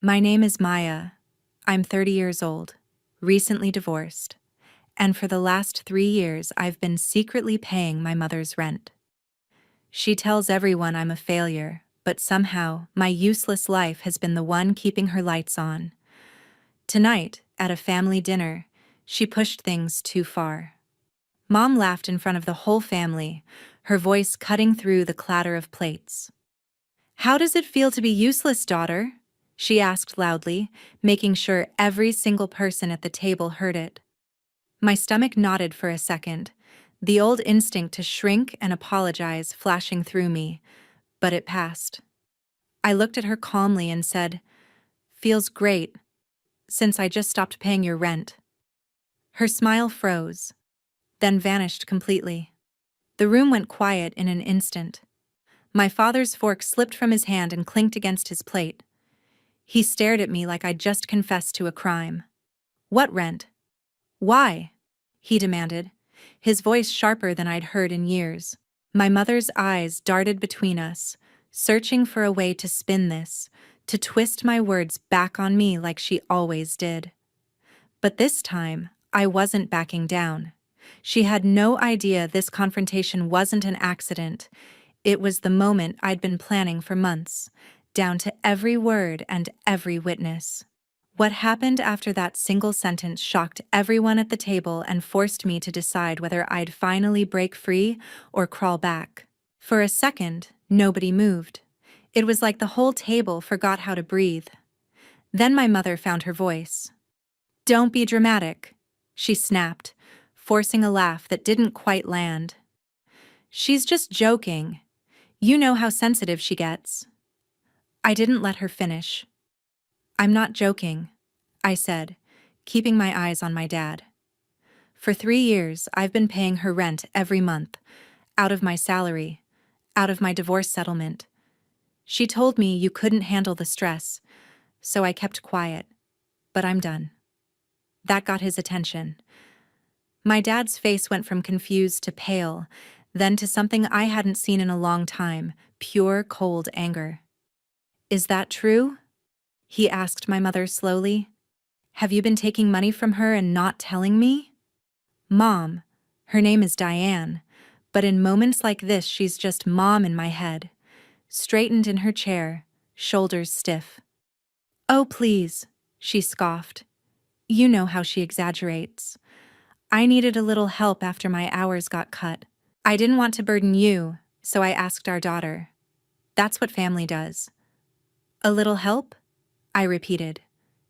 My name is Maya. I'm 30 years old, recently divorced, and for the last 3 years I've been secretly paying my mother's rent. She tells everyone I'm a failure, but somehow my useless life has been the one keeping her lights on. Tonight, at a family dinner, she pushed things too far. Mom laughed in front of the whole family, her voice cutting through the clatter of plates. "How does it feel to be useless, daughter?" she asked loudly, making sure every single person at the table heard it. My stomach knotted for a second, the old instinct to shrink and apologize flashing through me, but it passed. I looked at her calmly and said, "Feels great, since I just stopped paying your rent." Her smile froze, then vanished completely. The room went quiet in an instant. My father's fork slipped from his hand and clinked against his plate. He stared at me like I'd just confessed to a crime. "What rent? Why?" he demanded, his voice sharper than I'd heard in years. My mother's eyes darted between us, searching for a way to spin this, to twist my words back on me like she always did. But this time, I wasn't backing down. She had no idea this confrontation wasn't an accident. It was the moment I'd been planning for months, down to every word and every witness. What happened after that single sentence shocked everyone at the table and forced me to decide whether I'd finally break free or crawl back. For a second, nobody moved. It was like the whole table forgot how to breathe. Then my mother found her voice. "Don't be dramatic," she snapped, forcing a laugh that didn't quite land. "She's just joking. You know how sensitive she gets." I didn't let her finish. "I'm not joking," I said, keeping my eyes on my dad. "For 3 years, I've been paying her rent every month, out of my salary, out of my divorce settlement. She told me you couldn't handle the stress, so I kept quiet, but I'm done." That got his attention. My dad's face went from confused to pale, then to something I hadn't seen in a long time, pure, cold anger. "Is that true?" he asked my mother slowly. "Have you been taking money from her and not telling me?" Mom, her name is Diane, but in moments like this she's just Mom in my head, straightened in her chair, shoulders stiff. "Oh, please," she scoffed. "You know how she exaggerates. I needed a little help after my hours got cut. I didn't want to burden you, so I asked our daughter. That's what family does." "A little help?" I repeated,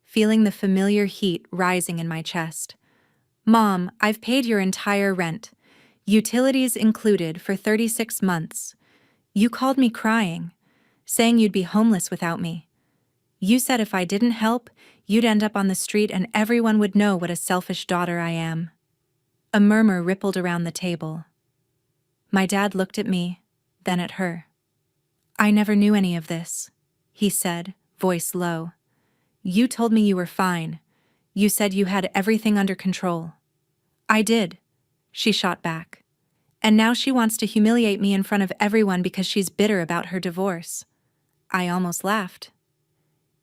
feeling the familiar heat rising in my chest. "Mom, I've paid your entire rent, utilities included, for 36 months. You called me crying, saying you'd be homeless without me. You said if I didn't help, you'd end up on the street and everyone would know what a selfish daughter I am." A murmur rippled around the table. My dad looked at me, then at her. "I never knew any of this," he said, voice low. "You told me you were fine. You said you had everything under control." "I did," she shot back. "And now she wants to humiliate me in front of everyone because she's bitter about her divorce." I almost laughed.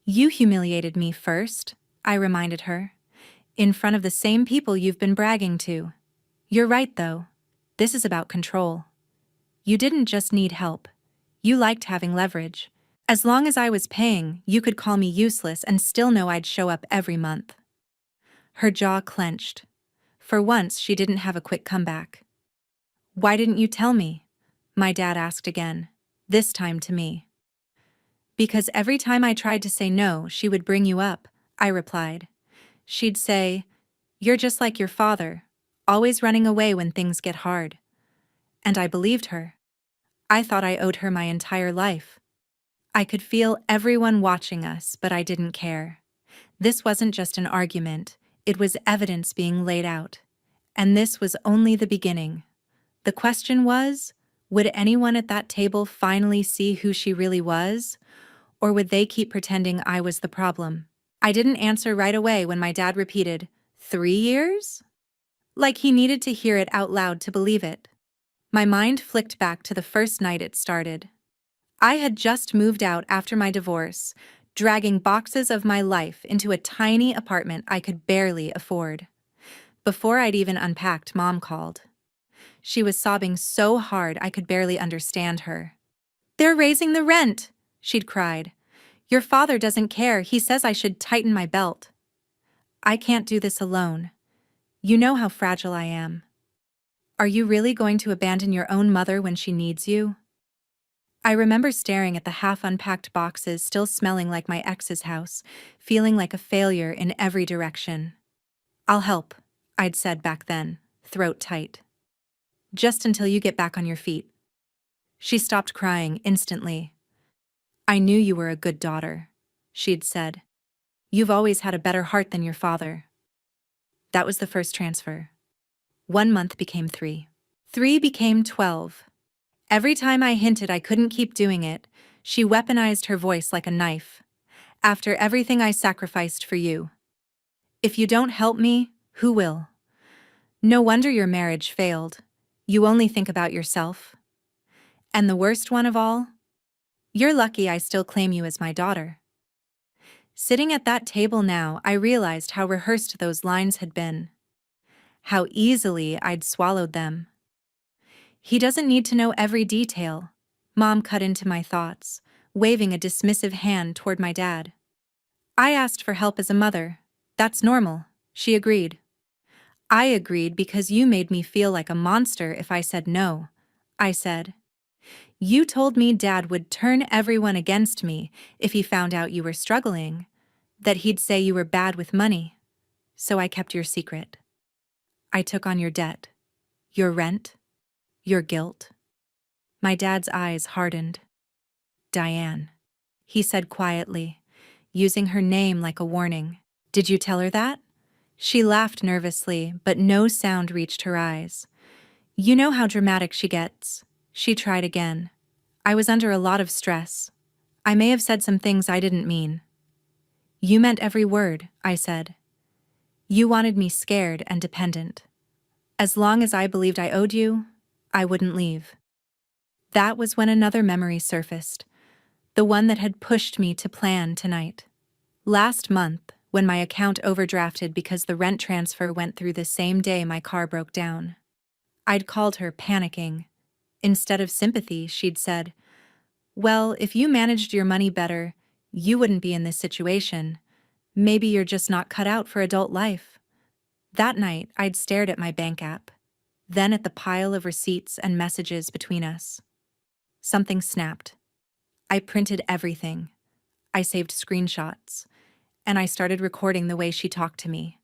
"You humiliated me first," I reminded her, "in front of the same people you've been bragging to. You're right, though. This is about control. You didn't just need help. You liked having leverage. As long as I was paying, you could call me useless and still know I'd show up every month." Her jaw clenched. For once, she didn't have a quick comeback. "Why didn't you tell me?" my dad asked again, this time to me. "Because every time I tried to say no, she would bring you up," I replied. "She'd say, 'You're just like your father, always running away when things get hard.' And I believed her. I thought I owed her my entire life." I could feel everyone watching us, but I didn't care. This wasn't just an argument, it was evidence being laid out. And this was only the beginning. The question was, would anyone at that table finally see who she really was? Or would they keep pretending I was the problem? I didn't answer right away when my dad repeated, 3 years? Like he needed to hear it out loud to believe it. My mind flicked back to the first night it started. I had just moved out after my divorce, dragging boxes of my life into a tiny apartment I could barely afford. Before I'd even unpacked, Mom called. She was sobbing so hard I could barely understand her. "They're raising the rent!" she'd cried. "Your father doesn't care. He says I should tighten my belt." "I can't do this alone. You know how fragile I am. Are you really going to abandon your own mother when she needs you?" I remember staring at the half-unpacked boxes still smelling like my ex's house, feeling like a failure in every direction. "I'll help," I'd said back then, throat tight. "Just until you get back on your feet." She stopped crying instantly. "I knew you were a good daughter," she'd said. "You've always had a better heart than your father." That was the first transfer. 1 month became 3. 3 became 12. Every time I hinted I couldn't keep doing it, she weaponized her voice like a knife. "After everything I sacrificed for you. If you don't help me, who will? No wonder your marriage failed. You only think about yourself. And the worst one of all? You're lucky I still claim you as my daughter." Sitting at that table now, I realized how rehearsed those lines had been. How easily I'd swallowed them. "He doesn't need to know every detail," Mom cut into my thoughts, waving a dismissive hand toward my dad. "I asked for help as a mother. That's normal," she agreed. "I agreed because you made me feel like a monster if I said no," I said. "You told me Dad would turn everyone against me if he found out you were struggling, that he'd say you were bad with money. So I kept your secret. I took on your debt, your rent, your guilt." My dad's eyes hardened. "Diane," he said quietly, using her name like a warning. "Did you tell her that?" She laughed nervously, but no sound reached her eyes. "You know how dramatic she gets." She tried again. "I was under a lot of stress. I may have said some things I didn't mean." "You meant every word," I said. "You wanted me scared and dependent. As long as I believed I owed you, I wouldn't leave." That was when another memory surfaced, the one that had pushed me to plan tonight. Last month, when my account overdrafted because the rent transfer went through the same day my car broke down. I'd called her panicking. Instead of sympathy, she'd said, "Well, if you managed your money better, you wouldn't be in this situation. Maybe you're just not cut out for adult life." That night, I'd stared at my bank app, then at the pile of receipts and messages between us. Something snapped. I printed everything. I saved screenshots, and I started recording the way she talked to me.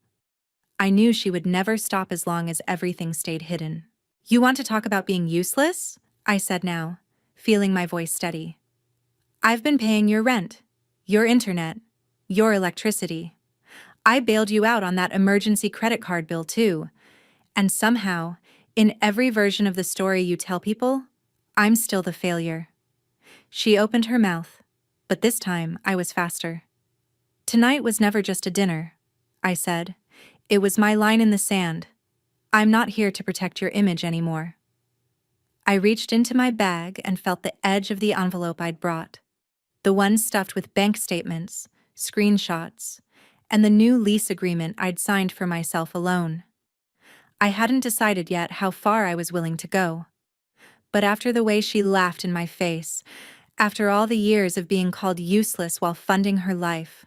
I knew she would never stop as long as everything stayed hidden. "You want to talk about being useless?" I said now, feeling my voice steady. "I've been paying your rent, your internet, your electricity. I bailed you out on that emergency credit card bill too. And somehow, in every version of the story you tell people, I'm still the failure." She opened her mouth, but this time I was faster. "Tonight was never just a dinner," I said. "It was my line in the sand. I'm not here to protect your image anymore." I reached into my bag and felt the edge of the envelope I'd brought. The one stuffed with bank statements, screenshots, and the new lease agreement I'd signed for myself alone. I hadn't decided yet how far I was willing to go. But after the way she laughed in my face, after all the years of being called useless while funding her life,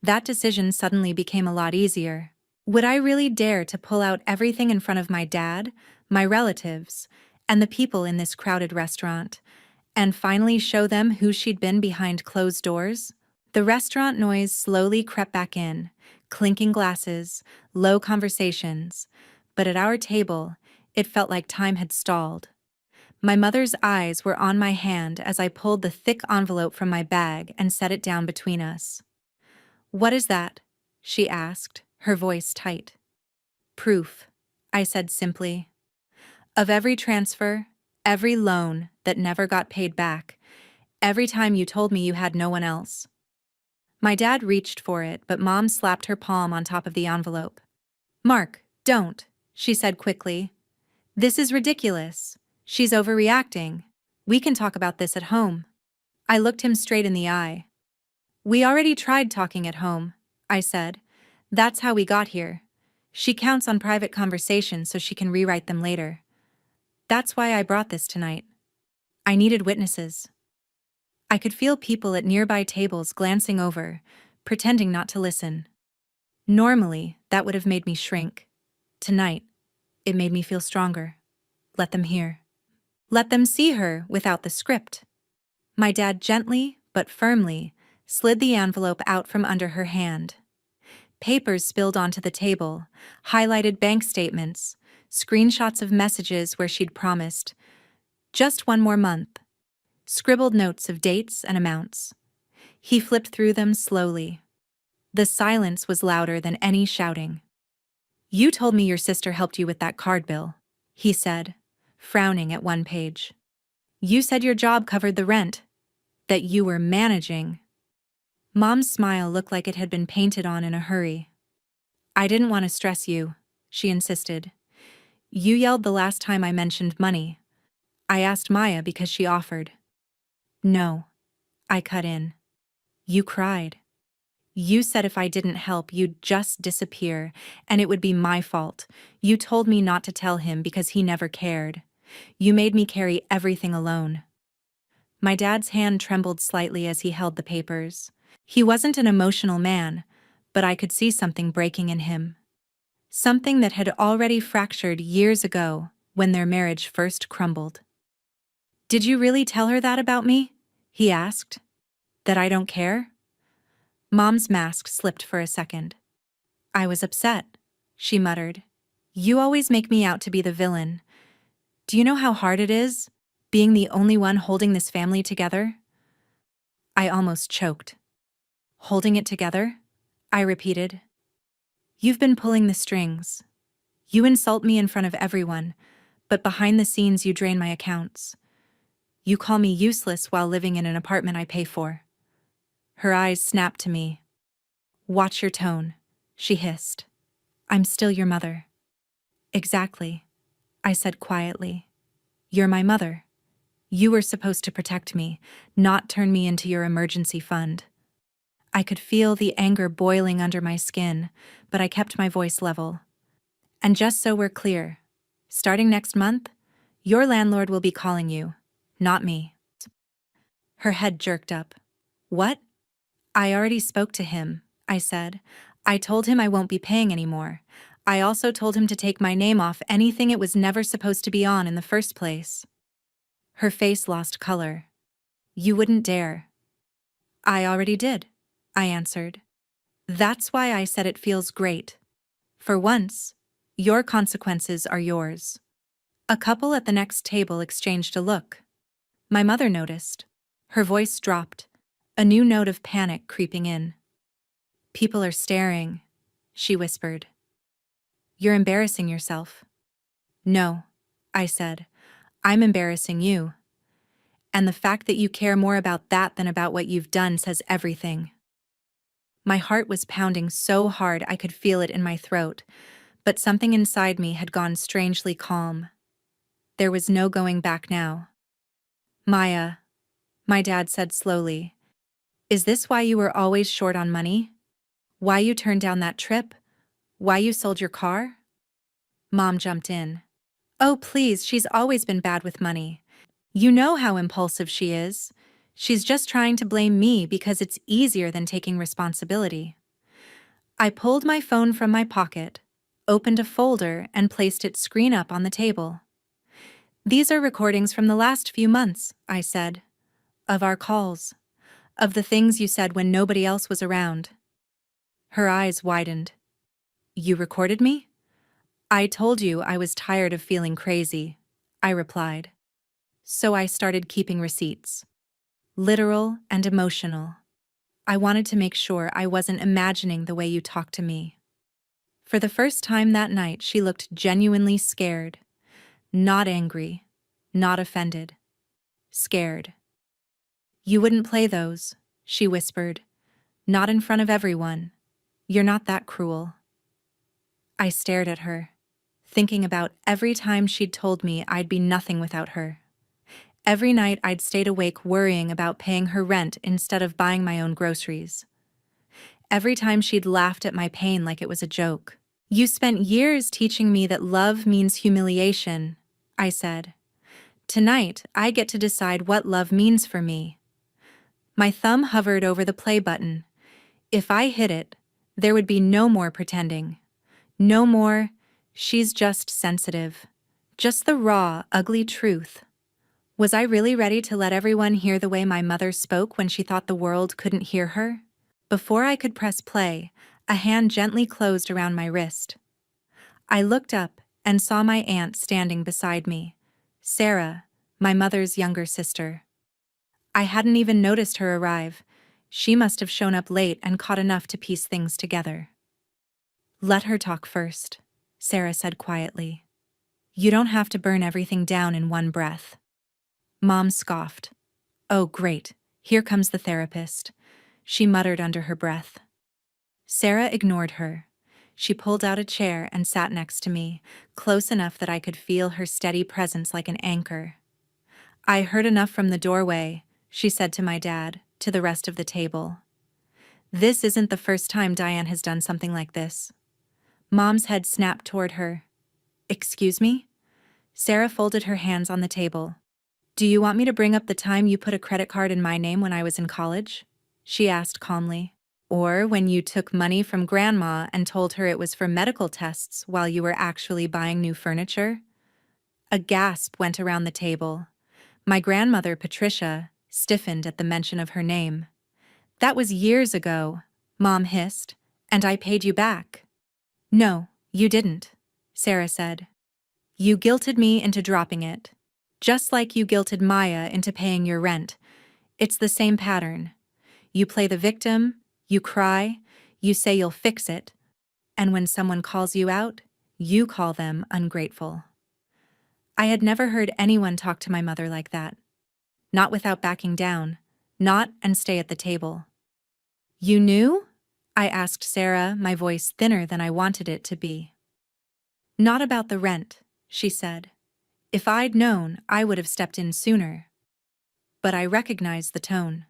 that decision suddenly became a lot easier. Would I really dare to pull out everything in front of my dad, my relatives, and the people in this crowded restaurant, and finally show them who she'd been behind closed doors? The restaurant noise slowly crept back in, clinking glasses, low conversations, but at our table, it felt like time had stalled. My mother's eyes were on my hand as I pulled the thick envelope from my bag and set it down between us. "What is that?" she asked, her voice tight. "Proof," I said simply. "Of every transfer, every loan that never got paid back, every time you told me you had no one else." My dad reached for it, but Mom slapped her palm on top of the envelope. "Mark, don't," she said quickly. "This is ridiculous. She's overreacting. We can talk about this at home." I looked him straight in the eye. We already tried talking at home, I said. That's how we got here. She counts on private conversations so she can rewrite them later. That's why I brought this tonight. I needed witnesses. I could feel people at nearby tables glancing over, pretending not to listen. Normally, that would have made me shrink. Tonight, it made me feel stronger. Let them hear. Let them see her without the script. My dad gently, but firmly, slid the envelope out from under her hand. Papers spilled onto the table, highlighted bank statements, screenshots of messages where she'd promised just one more month, scribbled notes of dates and amounts. He flipped through them slowly. The silence was louder than any shouting. You told me your sister helped you with that card bill, he said, frowning at one page. You said your job covered the rent, that you were managing. Mom's smile looked like it had been painted on in a hurry. I didn't want to stress you, she insisted. You yelled the last time I mentioned money. I asked Maya because she offered. No, I cut in. You cried. You said if I didn't help, you'd just disappear, and it would be my fault. You told me not to tell him because he never cared. You made me carry everything alone. My dad's hand trembled slightly as he held the papers. He wasn't an emotional man, but I could see something breaking in him. Something that had already fractured years ago when their marriage first crumbled. Did you really tell her that about me? He asked. That I don't care? Mom's mask slipped for a second. I was upset, she muttered. You always make me out to be the villain. Do you know how hard it is, being the only one holding this family together? I almost choked. Holding it together? I repeated. You've been pulling the strings. You insult me in front of everyone, but behind the scenes you drain my accounts. You call me useless while living in an apartment I pay for. Her eyes snapped to me. Watch your tone, she hissed. I'm still your mother. Exactly, I said quietly. You're my mother. You were supposed to protect me, not turn me into your emergency fund. I could feel the anger boiling under my skin, but I kept my voice level. And just so we're clear, starting next month, your landlord will be calling you, not me. Her head jerked up. What? I already spoke to him, I said. I told him I won't be paying anymore. I also told him to take my name off anything it was never supposed to be on in the first place. Her face lost color. You wouldn't dare. I already did, I answered. That's why I said it feels great. For once, your consequences are yours. A couple at the next table exchanged a look. My mother noticed. Her voice dropped, a new note of panic creeping in. People are staring, she whispered. You're embarrassing yourself. No, I said. I'm embarrassing you. And the fact that you care more about that than about what you've done says everything. My heart was pounding so hard I could feel it in my throat, but something inside me had gone strangely calm. There was no going back now. Maya, my dad said slowly, is this why you were always short on money? Why you turned down that trip? Why you sold your car? Mom jumped in. Oh, please, she's always been bad with money. You know how impulsive she is. She's just trying to blame me because it's easier than taking responsibility. I pulled my phone from my pocket, opened a folder, and placed its screen up on the table. These are recordings from the last few months, I said. Of our calls. Of the things you said when nobody else was around. Her eyes widened. You recorded me? I told you I was tired of feeling crazy, I replied. So I started keeping receipts. Literal and emotional. I wanted to make sure I wasn't imagining the way you talked to me. For the first time that night, she looked genuinely scared. Not angry. Not offended. Scared. You wouldn't play those, she whispered. Not in front of everyone. You're not that cruel. I stared at her, thinking about every time she'd told me I'd be nothing without her. Every night I'd stayed awake worrying about paying her rent instead of buying my own groceries. Every time she'd laughed at my pain like it was a joke. "You spent years teaching me that love means humiliation," I said. "Tonight, I get to decide what love means for me." My thumb hovered over the play button. If I hit it, there would be no more pretending. No more, "She's just sensitive." Just the raw, ugly truth. Was I really ready to let everyone hear the way my mother spoke when she thought the world couldn't hear her? Before I could press play, a hand gently closed around my wrist. I looked up and saw my aunt standing beside me, Sarah, my mother's younger sister. I hadn't even noticed her arrive. She must have shown up late and caught enough to piece things together. "Let her talk first," Sarah said quietly. "You don't have to burn everything down in one breath." Mom scoffed. "Oh, great, here comes the therapist," she muttered under her breath. Sarah ignored her. She pulled out a chair and sat next to me, close enough that I could feel her steady presence like an anchor. "I heard enough from the doorway," she said to my dad, to the rest of the table. "This isn't the first time Diane has done something like this." Mom's head snapped toward her. "Excuse me?" Sarah folded her hands on the table. "Do you want me to bring up the time you put a credit card in my name when I was in college?" she asked calmly. "Or when you took money from Grandma and told her it was for medical tests while you were actually buying new furniture?" A gasp went around the table. My grandmother, Patricia, stiffened at the mention of her name. "That was years ago," Mom hissed, "and I paid you back." "No, you didn't," Sarah said. "You guilted me into dropping it. Just like you guilted Maya into paying your rent. It's the same pattern. You play the victim, you cry, you say you'll fix it, and when someone calls you out, you call them ungrateful." I had never heard anyone talk to my mother like that. Not without backing down. Not and stay at the table. "You knew?" I asked Sarah, my voice thinner than I wanted it to be. "Not about the rent," she said. "If I'd known, I would have stepped in sooner." But I recognized the tone.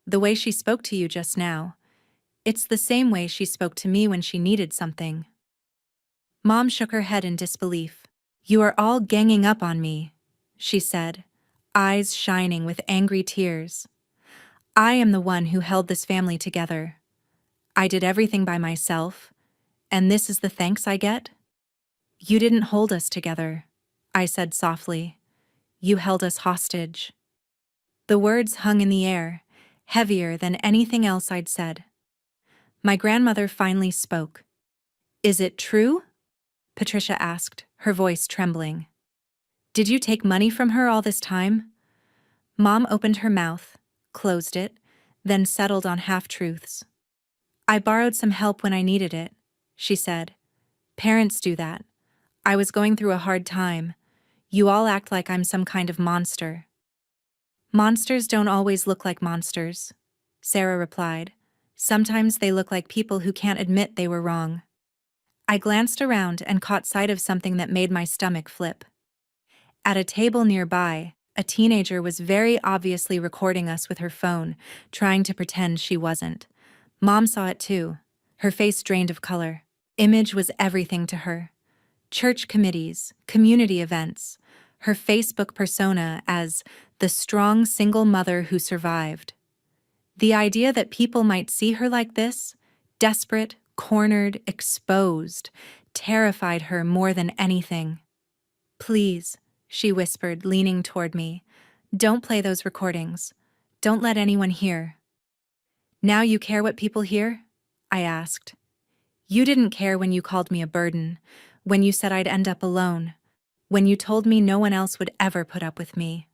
The way she spoke to you just now. It's the same way she spoke to me when she needed something. Mom shook her head in disbelief. "You are all ganging up on me," she said, eyes shining with angry tears. "I am the one who held this family together. I did everything by myself, and this is the thanks I get?" "You didn't hold us together," I said softly. "You held us hostage." The words hung in the air, heavier than anything else I'd said. My grandmother finally spoke. "Is it true?" Patricia asked, her voice trembling. "Did you take money from her all this time?" Mom opened her mouth, closed it, then settled on half-truths. "I borrowed some help when I needed it," she said. "Parents do that. I was going through a hard time. You all act like I'm some kind of monster." "Monsters don't always look like monsters," Sarah replied. "Sometimes they look like people who can't admit they were wrong." I glanced around and caught sight of something that made my stomach flip. At a table nearby, a teenager was very obviously recording us with her phone, trying to pretend she wasn't. Mom saw it too. Her face drained of color. Image was everything to her. Church committees, community events, her Facebook persona as the strong single mother who survived. The idea that people might see her like this, desperate, cornered, exposed, terrified her more than anything. "Please," she whispered, leaning toward me, "don't play those recordings. Don't let anyone hear." "Now you care what people hear?" I asked. "You didn't care when you called me a burden, when you said I'd end up alone, when you told me no one else would ever put up with me."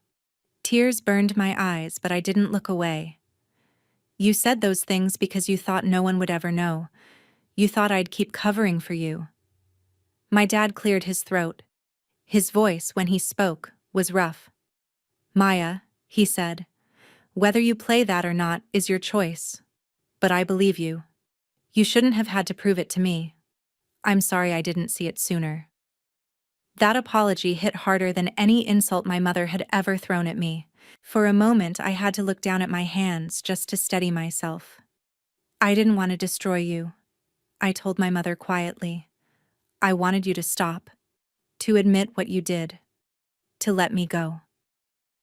Tears burned my eyes, but I didn't look away. "You said those things because you thought no one would ever know. You thought I'd keep covering for you." My dad cleared his throat. His voice, when he spoke, was rough. "Maya," he said, "whether you play that or not is your choice. But I believe you. You shouldn't have had to prove it to me. I'm sorry I didn't see it sooner." That apology hit harder than any insult my mother had ever thrown at me. For a moment, I had to look down at my hands just to steady myself. I didn't want to destroy you, I told my mother quietly. I wanted you to stop, to admit what you did, to let me go.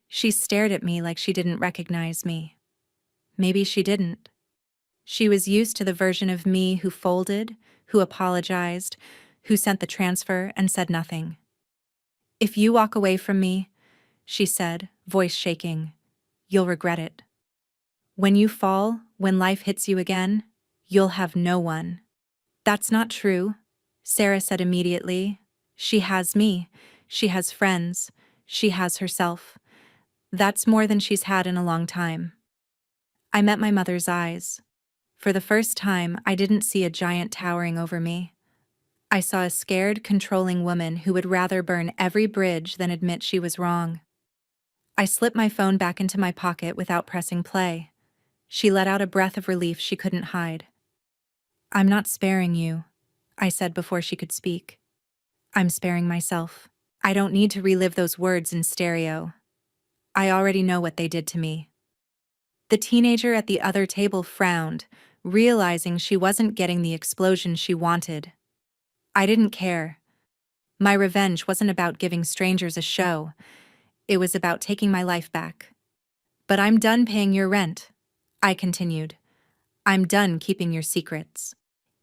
She stared at me like she didn't recognize me. Maybe she didn't. She was used to the version of me who folded, who apologized, who sent the transfer and said nothing. If you walk away from me, she said, voice shaking, you'll regret it. When you fall, when life hits you again, you'll have no one. That's not true, Sarah said immediately. She has me, she has friends, she has herself. That's more than she's had in a long time. I met my mother's eyes. For the first time, I didn't see a giant towering over me. I saw a scared, controlling woman who would rather burn every bridge than admit she was wrong. I slipped my phone back into my pocket without pressing play. She let out a breath of relief she couldn't hide. I'm not sparing you, I said before she could speak. I'm sparing myself. I don't need to relive those words in stereo. I already know what they did to me. The teenager at the other table frowned, realizing she wasn't getting the explosion she wanted. I didn't care. My revenge wasn't about giving strangers a show. It was about taking my life back. But I'm done paying your rent, I continued. I'm done keeping your secrets.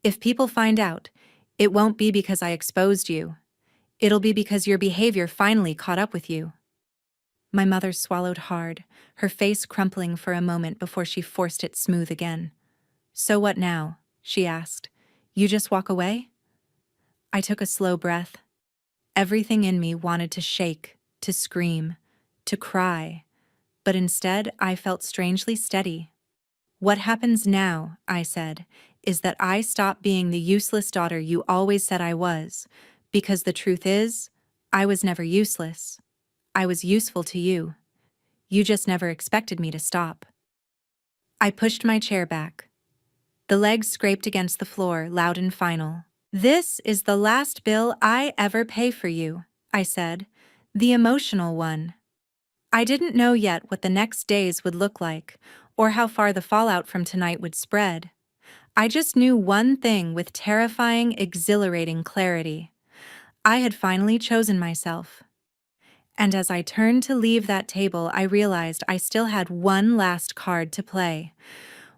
If people find out, it won't be because I exposed you. It'll be because your behavior finally caught up with you. My mother swallowed hard, her face crumpling for a moment before she forced it smooth again. So what now? She asked. You just walk away? I took a slow breath. Everything in me wanted to shake, to scream, to cry, but instead I felt strangely steady. What happens now, I said, is that I stop being the useless daughter you always said I was, because the truth is, I was never useless. I was useful to you. You just never expected me to stop. I pushed my chair back. The legs scraped against the floor, loud and final. This is the last bill I ever pay for you, I said, the emotional one. I didn't know yet what the next days would look like, or how far the fallout from tonight would spread. I just knew one thing with terrifying, exhilarating clarity. I had finally chosen myself. And as I turned to leave that table, I realized I still had one last card to play.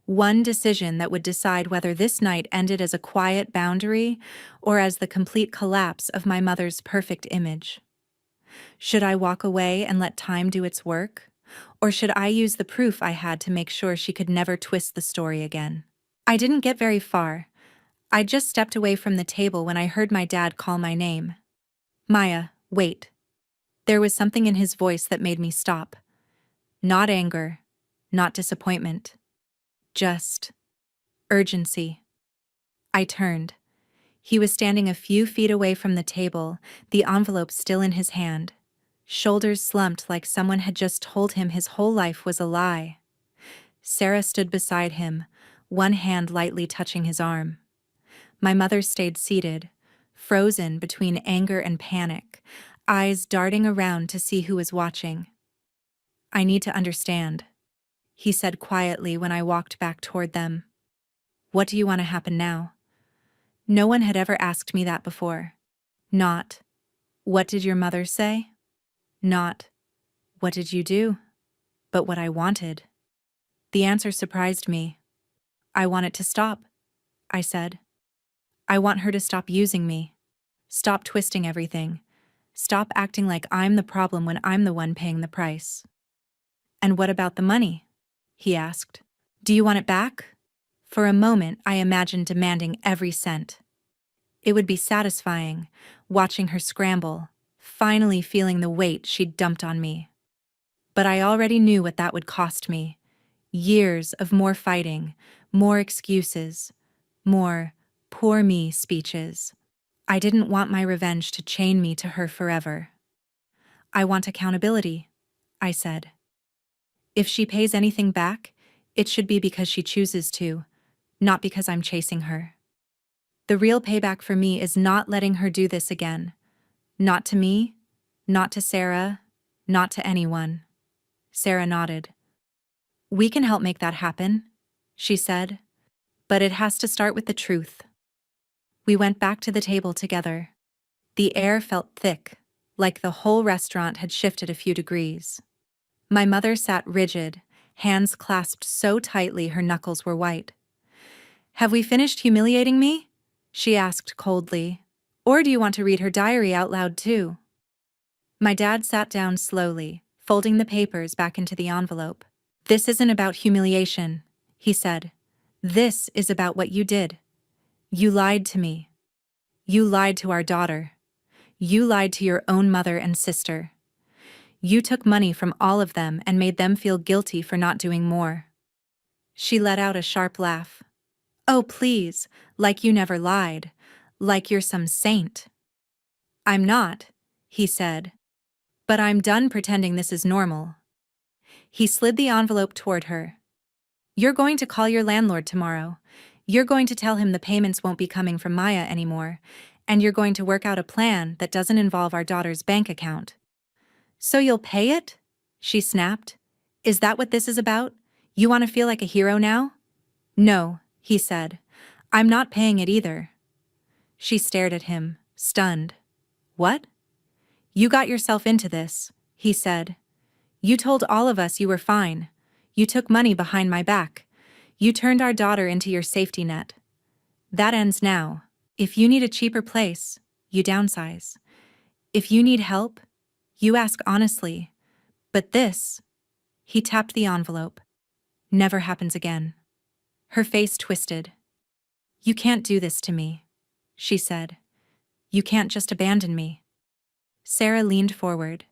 One decision that would decide whether this night ended as a quiet boundary or as the complete collapse of my mother's perfect image. Should I walk away and let time do its work? Or should I use the proof I had to make sure she could never twist the story again? I didn't get very far. I just stepped away from the table when I heard my dad call my name. Maya, wait. There was something in his voice that made me stop. Not anger, not disappointment. Just urgency. I turned. He was standing a few feet away from the table, the envelope still in his hand. Shoulders slumped like someone had just told him his whole life was a lie. Sarah stood beside him, one hand lightly touching his arm. My mother stayed seated, frozen between anger and panic, eyes darting around to see who was watching. I need to understand, he said quietly when I walked back toward them. What do you want to happen now? No one had ever asked me that before. Not, what did your mother say? Not, what did you do? But what I wanted. The answer surprised me. I want it to stop, I said. I want her to stop using me. Stop twisting everything. Stop acting like I'm the problem when I'm the one paying the price. And what about the money? He asked. Do you want it back? For a moment, I imagined demanding every cent. It would be satisfying, watching her scramble, finally feeling the weight she'd dumped on me. But I already knew what that would cost me. Years of more fighting, more excuses, more poor me speeches. I didn't want my revenge to chain me to her forever. I want accountability, I said. If she pays anything back, it should be because she chooses to, not because I'm chasing her. The real payback for me is not letting her do this again, Not to me, not to Sarah, not to anyone. Sarah nodded. We can help make that happen, she said, but it has to start with the truth. We went back to the table together. The air felt thick, like the whole restaurant had shifted a few degrees. My mother sat rigid, hands clasped so tightly her knuckles were white. Have we finished humiliating me? She asked coldly. Or do you want to read her diary out loud too? My dad sat down slowly, folding the papers back into the envelope. This isn't about humiliation, he said. This is about what you did. You lied to me. You lied to our daughter. You lied to your own mother and sister. You took money from all of them and made them feel guilty for not doing more. She let out a sharp laugh. Oh, please, like you never lied, like you're some saint. I'm not, he said. But I'm done pretending this is normal. He slid the envelope toward her. You're going to call your landlord tomorrow. You're going to tell him the payments won't be coming from Maya anymore, and you're going to work out a plan that doesn't involve our daughter's bank account. So you'll pay it? She snapped. Is that what this is about? You want to feel like a hero now? No, he said. I'm not paying it either. She stared at him, stunned. What? You got yourself into this, he said. You told all of us you were fine. You took money behind my back. You turned our daughter into your safety net. That ends now. If you need a cheaper place, you downsize. If you need help, you ask honestly. But this, he tapped the envelope, never happens again. Her face twisted. You can't do this to me, she said. You can't just abandon me. Sarah leaned forward.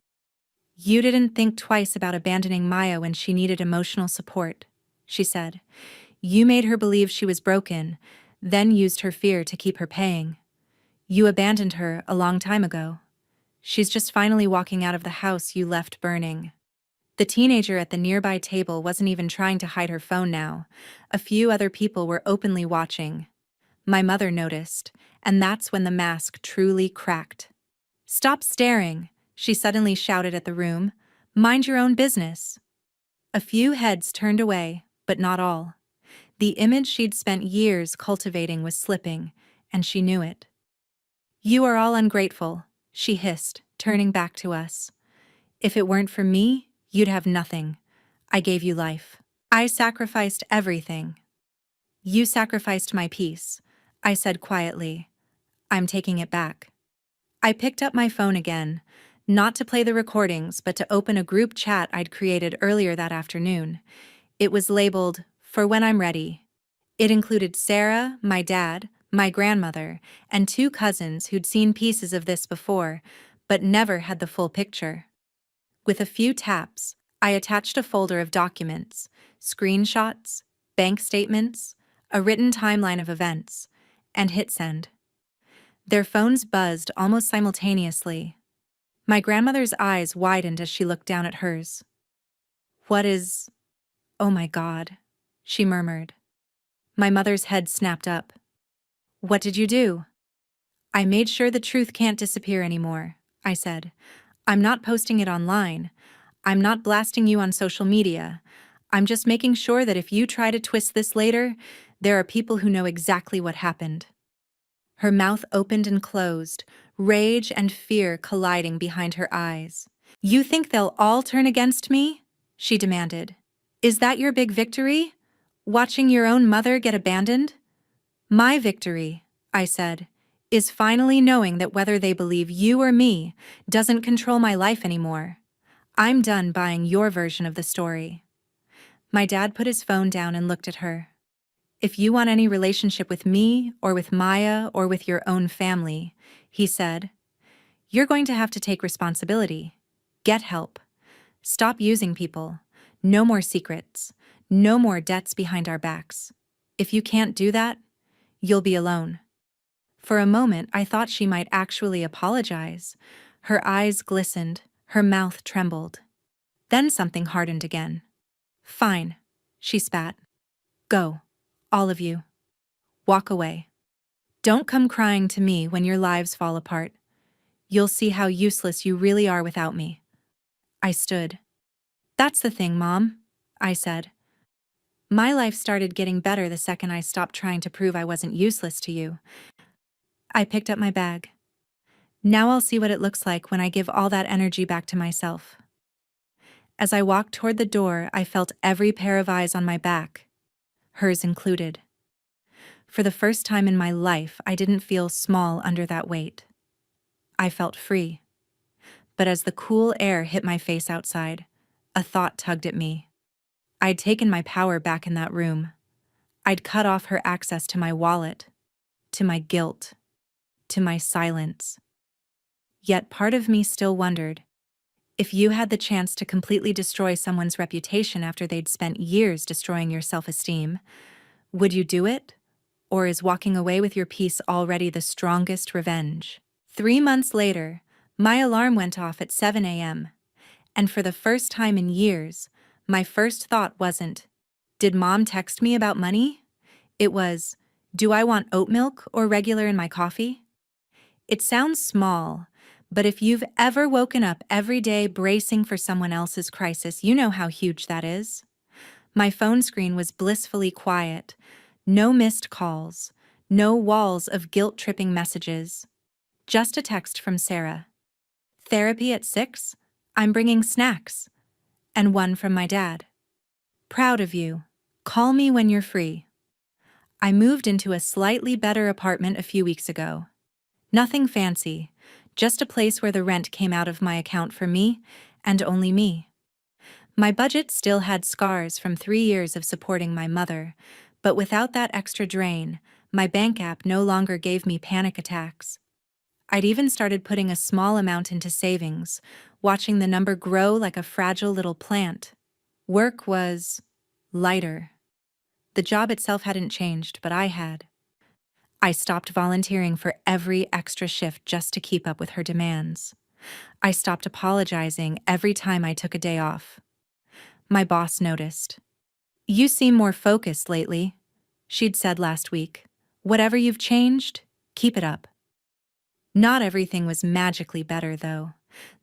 You didn't think twice about abandoning Maya when she needed emotional support, she said. You made her believe she was broken, then used her fear to keep her paying. You abandoned her a long time ago. She's just finally walking out of the house you left burning. The teenager at the nearby table wasn't even trying to hide her phone now. A few other people were openly watching. My mother noticed, and that's when the mask truly cracked. Stop staring, she suddenly shouted at the room. Mind your own business. A few heads turned away, but not all. The image she'd spent years cultivating was slipping, and she knew it. You are all ungrateful, she hissed, turning back to us. If it weren't for me, you'd have nothing. I gave you life. I sacrificed everything. You sacrificed my peace, I said quietly. I'm taking it back. I picked up my phone again, not to play the recordings, but to open a group chat I'd created earlier that afternoon. It was labeled, For When I'm Ready. It included Sarah, my dad, my grandmother, and 2 cousins who'd seen pieces of this before, but never had the full picture. With a few taps, I attached a folder of documents, screenshots, bank statements, a written timeline of events, and hit send. Their phones buzzed almost simultaneously. My grandmother's eyes widened as she looked down at hers. What is... Oh my God, she murmured. My mother's head snapped up. What did you do? I made sure the truth can't disappear anymore, I said. I'm not posting it online. I'm not blasting you on social media. I'm just making sure that if you try to twist this later, there are people who know exactly what happened. Her mouth opened and closed, rage and fear colliding behind her eyes. You think they'll all turn against me? She demanded. Is that your big victory? Watching your own mother get abandoned? My victory, I said, is finally knowing that whether they believe you or me doesn't control my life anymore. I'm done buying your version of the story. My dad put his phone down and looked at her. If you want any relationship with me or with Maya or with your own family, he said, you're going to have to take responsibility. Get help. Stop using people. No more secrets. No more debts behind our backs. If you can't do that, you'll be alone. For a moment, I thought she might actually apologize. Her eyes glistened, her mouth trembled. Then something hardened again. Fine, she spat. Go, all of you. Walk away. Don't come crying to me when your lives fall apart. You'll see how useless you really are without me. I stood. That's the thing, Mom, I said. My life started getting better the second I stopped trying to prove I wasn't useless to you. I picked up my bag. Now I'll see what it looks like when I give all that energy back to myself. As I walked toward the door, I felt every pair of eyes on my back, hers included. For the first time in my life, I didn't feel small under that weight. I felt free. But as the cool air hit my face outside, a thought tugged at me. I'd taken my power back in that room. I'd cut off her access to my wallet, to my guilt, to my silence. Yet part of me still wondered, if you had the chance to completely destroy someone's reputation after they'd spent years destroying your self-esteem, would you do it? Or is walking away with your peace already the strongest revenge? 3 months later, my alarm went off at 7 a.m., and for the first time in years, my first thought wasn't, did Mom text me about money? It was, do I want oat milk or regular in my coffee? It sounds small, but if you've ever woken up every day bracing for someone else's crisis, you know how huge that is. My phone screen was blissfully quiet. No missed calls, no walls of guilt-tripping messages. Just a text from Sarah. Therapy at 6? I'm bringing snacks. And one from my dad. Proud of you. Call me when you're free. I moved into a slightly better apartment a few weeks ago. Nothing fancy, just a place where the rent came out of my account for me, and only me. My budget still had scars from 3 years of supporting my mother, but without that extra drain, my bank app no longer gave me panic attacks. I'd even started putting a small amount into savings, watching the number grow like a fragile little plant. Work was lighter. The job itself hadn't changed, but I had. I stopped volunteering for every extra shift just to keep up with her demands. I stopped apologizing every time I took a day off. My boss noticed. You seem more focused lately, she'd said last week. Whatever you've changed, keep it up. Not everything was magically better, though.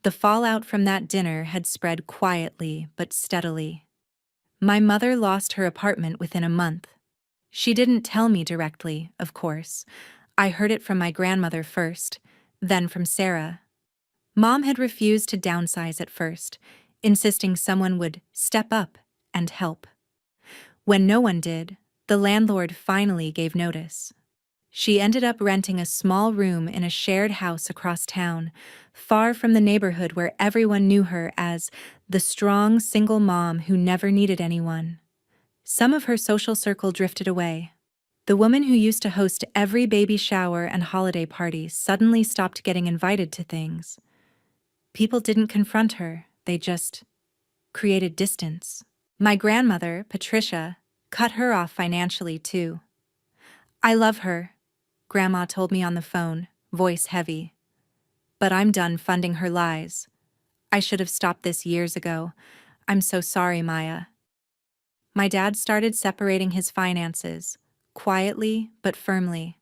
The fallout from that dinner had spread quietly but steadily. My mother lost her apartment within a month. She didn't tell me directly, of course. I heard it from my grandmother first, then from Sarah. Mom had refused to downsize at first, insisting someone would step up and help. When no one did, the landlord finally gave notice. She ended up renting a small room in a shared house across town, far from the neighborhood where everyone knew her as the strong single mom who never needed anyone. Some of her social circle drifted away. The woman who used to host every baby shower and holiday party suddenly stopped getting invited to things. People didn't confront her, they just created distance. My grandmother, Patricia, cut her off financially too. I love her, Grandma told me on the phone, voice heavy. But I'm done funding her lies. I should have stopped this years ago. I'm so sorry, Maya. My dad started separating his finances, quietly but firmly.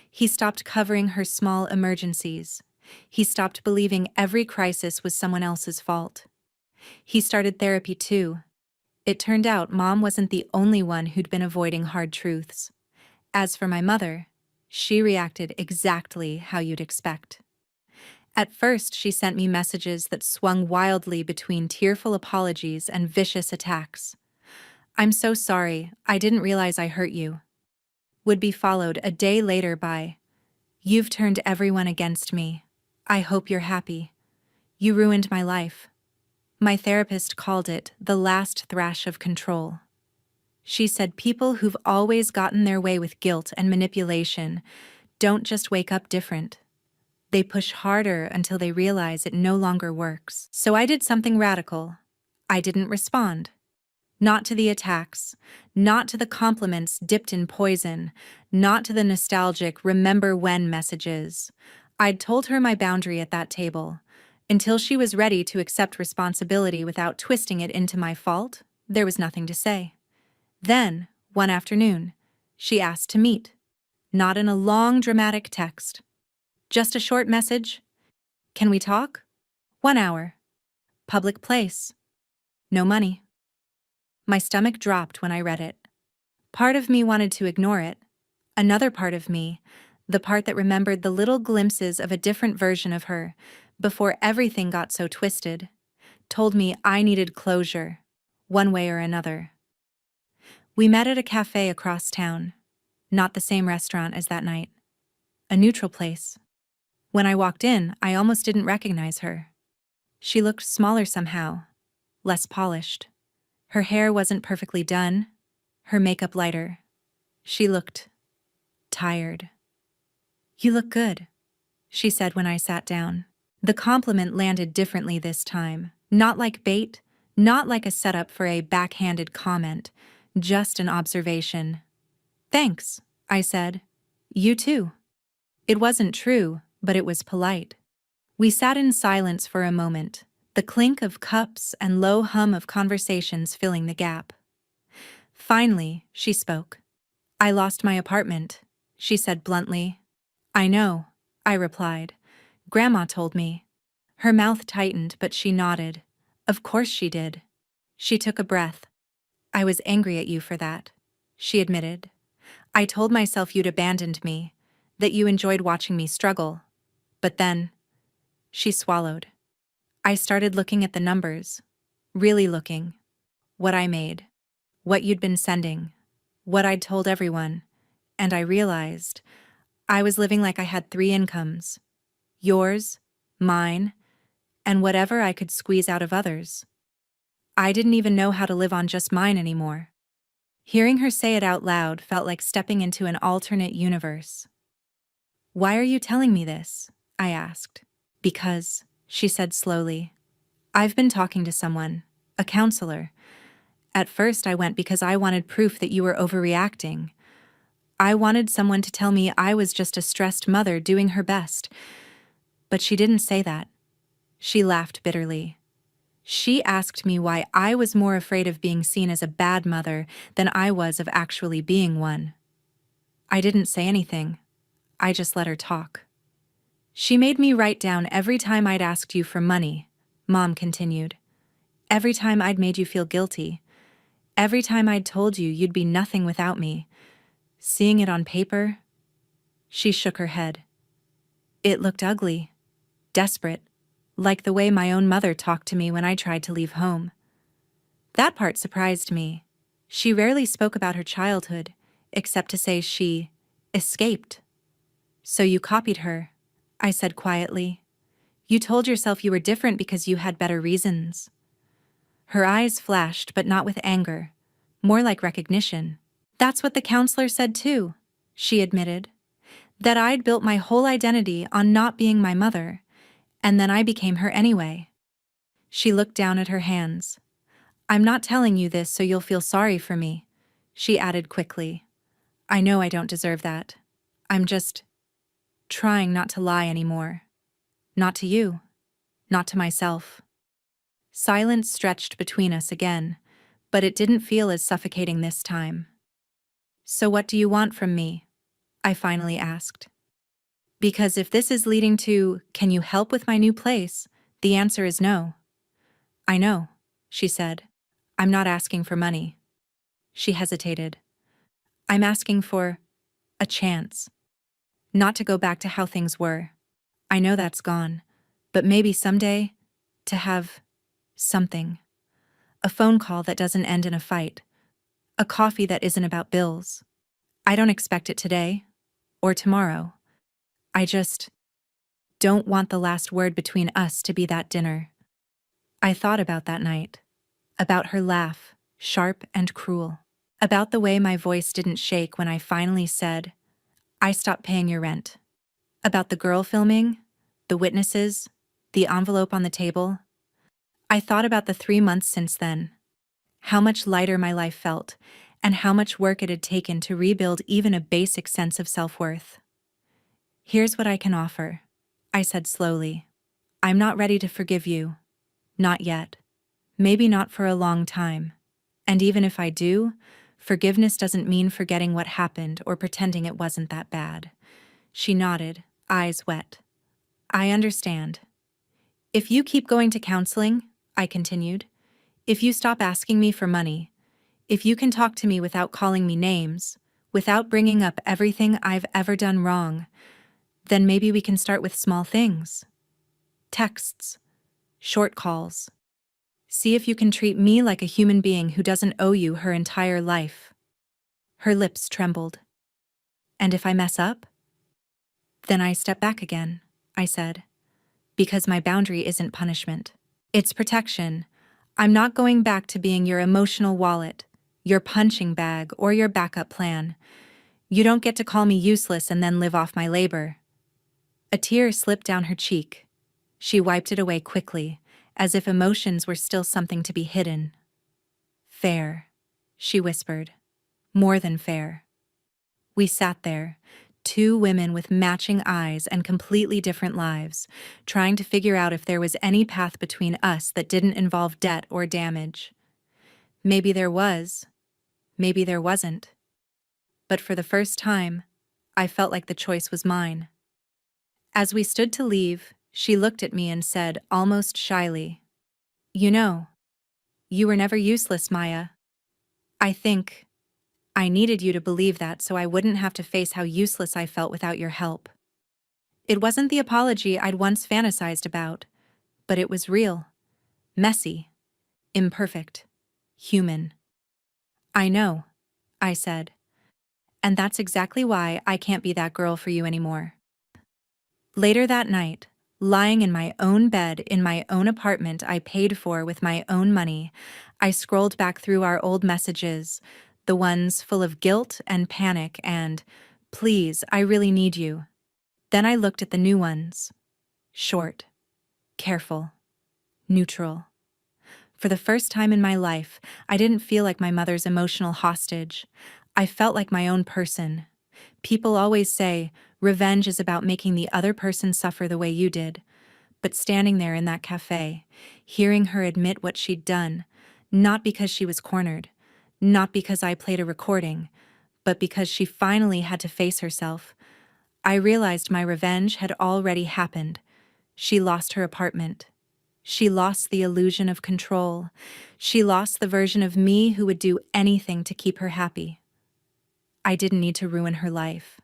He stopped covering her small emergencies. He stopped believing every crisis was someone else's fault. He started therapy too. It turned out Mom wasn't the only one who'd been avoiding hard truths. As for my mother, she reacted exactly how you'd expect. At first, she sent me messages that swung wildly between tearful apologies and vicious attacks. I'm so sorry, I didn't realize I hurt you. Would be followed a day later by, you've turned everyone against me. I hope you're happy. You ruined my life. My therapist called it the last thrash of control. She said people who've always gotten their way with guilt and manipulation don't just wake up different. They push harder until they realize it no longer works. So I did something radical. I didn't respond. Not to the attacks, not to the compliments dipped in poison, not to the nostalgic remember when messages. I'd told her my boundary at that table. Until she was ready to accept responsibility without twisting it into my fault, there was nothing to say. Then, one afternoon, she asked to meet. Not in a long, dramatic text. Just a short message. Can we talk? 1 hour. Public place. No money. My stomach dropped when I read it. Part of me wanted to ignore it. Another part of me, the part that remembered the little glimpses of a different version of her before everything got so twisted, told me I needed closure, one way or another. We met at a cafe across town, not the same restaurant as that night. A neutral place. When I walked in, I almost didn't recognize her. She looked smaller somehow, less polished. Her hair wasn't perfectly done, her makeup lighter. She looked tired. "You look good," she said when I sat down. The compliment landed differently this time. Not like bait, not like a setup for a backhanded comment, just an observation. "Thanks," I said. "You too." It wasn't true, but it was polite. We sat in silence for a moment, the clink of cups and low hum of conversations filling the gap. Finally, she spoke. "I lost my apartment," she said bluntly. "I know," I replied. "Grandma told me." Her mouth tightened, but she nodded. "Of course she did." She took a breath. "I was angry at you for that," she admitted. "I told myself you'd abandoned me, that you enjoyed watching me struggle. But then," she swallowed. "I started looking at the numbers. Really looking. What I made. What you'd been sending. What I'd told everyone. And I realized I was living like I had 3 incomes. Yours, mine, and whatever I could squeeze out of others. I didn't even know how to live on just mine anymore." Hearing her say it out loud felt like stepping into an alternate universe. "Why are you telling me this?" I asked. "Because," she said slowly, "I've been talking to someone, a counselor. At first I went because I wanted proof that you were overreacting. I wanted someone to tell me I was just a stressed mother doing her best. But she didn't say that." She laughed bitterly. "She asked me why I was more afraid of being seen as a bad mother than I was of actually being one. I didn't say anything. I just let her talk. She made me write down every time I'd asked you for money," Mom continued. "Every time I'd made you feel guilty. Every time I'd told you you'd be nothing without me. Seeing it on paper." She shook her head. "It looked ugly. Desperate. Like the way my own mother talked to me when I tried to leave home." That part surprised me. She rarely spoke about her childhood, except to say she escaped. "So you copied her," I said quietly. "You told yourself you were different because you had better reasons." Her eyes flashed, but not with anger, more like recognition. "That's what the counselor said too," she admitted. "That I'd built my whole identity on not being my mother, and then I became her anyway." She looked down at her hands. "I'm not telling you this so you'll feel sorry for me," she added quickly. "I know I don't deserve that. I'm just trying not to lie anymore. Not to you. Not to myself." Silence stretched between us again, but it didn't feel as suffocating this time. "So what do you want from me?" I finally asked. Because if this is leading to, "Can you help with my new place?" the answer is no. "I know," she said. "I'm not asking for money." She hesitated. "I'm asking for a chance. Not to go back to how things were. I know that's gone, but maybe someday to have something. A phone call that doesn't end in a fight. A coffee that isn't about bills. I don't expect it today or tomorrow. I just don't want the last word between us to be that dinner." I thought about that night. About her laugh, sharp and cruel. About the way my voice didn't shake when I finally said, "I stopped paying your rent." About the girl filming, the witnesses, the envelope on the table. I thought about the 3 months since then. How much lighter my life felt, and how much work it had taken to rebuild even a basic sense of self-worth. "Here's what I can offer," I said slowly. "I'm not ready to forgive you. Not yet. Maybe not for a long time. And even if I do, forgiveness doesn't mean forgetting what happened or pretending it wasn't that bad." She nodded, eyes wet. "I understand." If you keep going to counseling, I continued, if you stop asking me for money, if you can talk to me without calling me names, without bringing up everything I've ever done wrong, then maybe we can start with small things. Texts, short calls. See if you can treat me like a human being who doesn't owe you her entire life. Her lips trembled. And if I mess up? Then I step back again, I said, because my boundary isn't punishment. It's protection. I'm not going back to being your emotional wallet, your punching bag, or your backup plan. You don't get to call me useless and then live off my labor. A tear slipped down her cheek. She wiped it away quickly, as if emotions were still something to be hidden. Fair, she whispered. More than fair. We sat there, two women with matching eyes and completely different lives, trying to figure out if there was any path between us that didn't involve debt or damage. Maybe there was, maybe there wasn't. But for the first time, I felt like the choice was mine. As we stood to leave, she looked at me and said, almost shyly, "You know, you were never useless, Maya. I think I needed you to believe that so I wouldn't have to face how useless I felt without your help." It wasn't the apology I'd once fantasized about, but it was real, messy, imperfect, human. "I know," I said, "and that's exactly why I can't be that girl for you anymore." Later that night, lying in my own bed in my own apartment I paid for with my own money, I scrolled back through our old messages, the ones full of guilt and panic and, "Please, I really need you." Then I looked at the new ones. Short, careful, neutral. For the first time in my life, I didn't feel like my mother's emotional hostage. I felt like my own person. People always say, revenge is about making the other person suffer the way you did. But standing there in that cafe, hearing her admit what she'd done, not because she was cornered, not because I played a recording, but because she finally had to face herself, I realized my revenge had already happened. She lost her apartment. She lost the illusion of control. She lost the version of me who would do anything to keep her happy. I didn't need to ruin her life.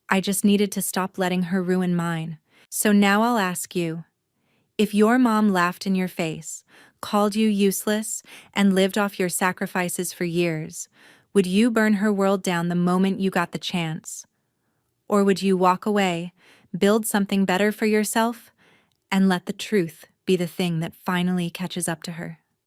I just needed to stop letting her ruin mine. So now I'll ask you, if your mom laughed in your face, called you useless, and lived off your sacrifices for years, would you burn her world down the moment you got the chance? Or would you walk away, build something better for yourself, and let the truth be the thing that finally catches up to her?